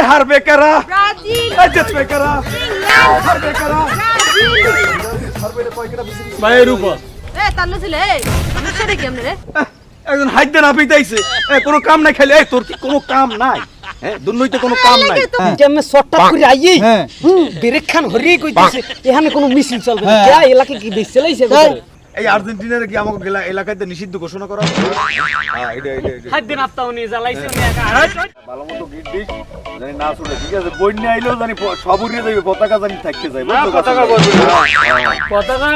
হারবে কারা? ব্রাজিল, এই জিতবে কারা? ইংল্যান্ড, হারবে কারা? ব্রাজিল। হারবে এটা কয় কারা বেশি? ভাই এর উপর তার ছেলে সমস্যা রে কেমনে রে? একজন হাইতে না পিটাইছে। কোনো কাম নাই খালি। এই তোর কি কোনো কাম নাই? হ্যাঁ দুর্নীতি কোনো কাম নাই। কেমনে শর্টকাট করে আইই হ্যাঁ। ব্রেক খান হরিয়ে কইতাছে এখানে কোনো মিছিল চলবে না কে এলাকা কি দেশ চালাইছে এই আর্জেন্টিনার কি আমাকে এলাকাতে নিষিদ্ধ ঘোষণা করা হবে? হ্যাঁ এটা হাত দিন আপতা উনি জ্বালাইছে উনি একা ভালো মতো গিট দিস জানি না শুনে ঠিক আছে বন্যা আইলেও জানি সব উড়িয়ে যাবে পতাকা জানি থাকতে যায় বুঝছো পতাকা বলবি পতাকা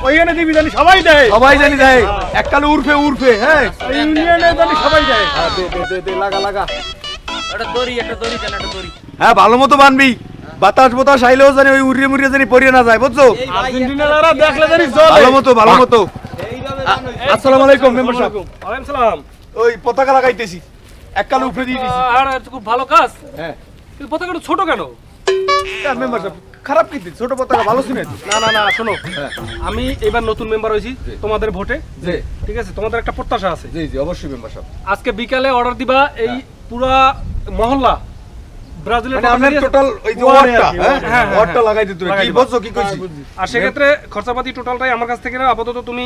ওইখানে দিবি জানি সবাই দেয় সবাই জানি দেয় এককালে উড়ফে হ্যাঁ ইউনিয়নে জানি সবাই দেয় দে লাগা একটা দড়ি দেন একটা দড়ি হ্যাঁ ভালো মতো বানবি বাতাস আইলেও জানি ওই উড়িয়ে জানি পড়িয়ে না যায় বুঝছো আর্জেন্টিনারা দেখলে জানি জ্বলে ভালো মতো আসসালামু আলাইকুম মেম্বার সাহেব ওয়ালাইকুম সালাম ওই পতাকা লাগাইতেছি এককালে উপরে দিয়ে দিছি আর এটা খুব ভালো কাজ হ্যাঁ কিন্তু পতাকাটা ছোট কেন মেম্বার সাহেব খারাপ কি ছোট পতাকা ভালো শুনে না শোনো আমি এবার নতুন মেম্বার হয়েছি তোমাদের ভোটে জি ঠিক আছে তোমাদের একটা প্রত্যাশা আছে জি অবশ্যই মেম্বার সাহেব আজকে বিকালে অর্ডার দিবা এই পুরা মহল্লা ব্রাজিলের মানে আপনার টোটাল ওই যে ওয়াটটা লাগাই দিতে কি বলছো কি কইছি আর সেক্ষেত্রে খরচাপাতি টোটালটাই আমার কাছ থেকে নাও আপাতত তুমি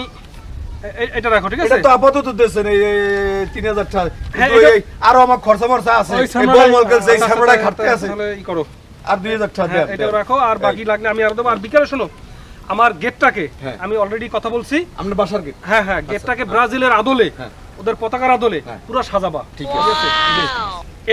এটা রাখো ঠিক আছে এটা তো আপাতত দেন এই 3000 টাকা হ্যাঁ, কিন্তু এই আরো আমার খরচা আছে এই বল গেলছে এই সামরাটাই খাটতে আছে তাহলে ই করো আর 2000 টাকা হ্যাঁ, দেন এটাও রাখো আর বাকি লাগলে আমি আরো দেবো আর বিকালে শোনো আমার গেটটাকে হ্যাঁ। আমি অলরেডি কথা বলছি আপনার বাসার কি হ্যাঁ গেটটাকে ব্রাজিলের আদলে হ্যাঁ। ওদের পতাকার আদলে হ্যাঁ। পুরো সাজাবা ঠিক আছে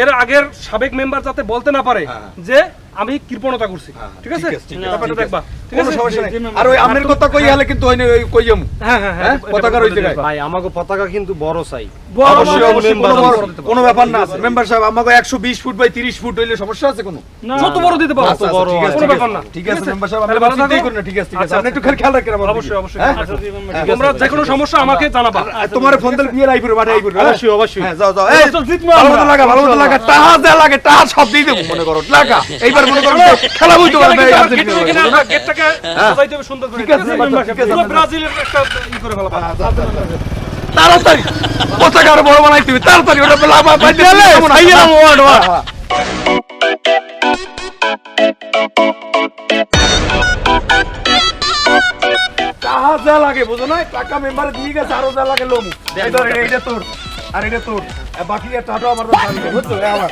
এর আগের সাবেক মেম্বার যাতে বলতে না পারে হ্যাঁ। যে আমি কৃপণতা করছি ঠিক আছে ব্যাপারটা দেখবা ঠিক কোনো আছে সমস্যা নাই আর ওই আমনের কথা কই হলে কিন্তু হইনি ওই কইয়াম হ্যাঁ হ্যাঁ পতাকার ওই জায়গায় ভাই আমাকে পতাকা কিন্তু বড় চাই অবশ্যই কোনো ব্যাপার না মেম্বার সাহেব আমাকে 120 ফুট বাই 30 ফুট হইলে সমস্যা আছে কোনো যত বড় দিতে পারো আচ্ছা, বড় ঠিক আছে, কোনো ব্যাপার না ঠিক আছে মেম্বার সাহেব তাহলে আমরা ভালো চিন্তাই থাকো। করি না ঠিক আছে আচ্ছা, আপনি একটু খেয়াল রাখেন আমার অবশ্যই হ্যাঁ? তোমরা যে কোনো সমস্যা আমাকে জানাবা তোমার ফোন দিলে বিয়ে আইপুরে মাঠে আইপুরে অবশ্যই হ্যাঁ যাও এই ভালো মতো লাগা টাহা দেয়া লাগে টাহা সব দিয়ে দেবো মনে করো লাগা এইবার মনে করো খেলা বুঝতে পারবে এই আর্জেন্টিনা গেটটাকে সাজাইতে হবে সুন্দর করে ঠিক আছে, ঠিক আছে। পুরো ব্রাজিলের একটা ই করে ফেলা তাড়াতাড়ি পতাকা আরো বড় বানাইতে হবে তাড়াতাড়ি ওটা লাভা বাইতে দিলে আইয়া না ওয়ার্ড টাহা যা লাগে বুঝো না টাকা মেম্বার দিয়ে গেছে আরো যা লাগে লোম এইটা তোর আর এটা তোর বাকি টাকা আমার বুঝছো আমার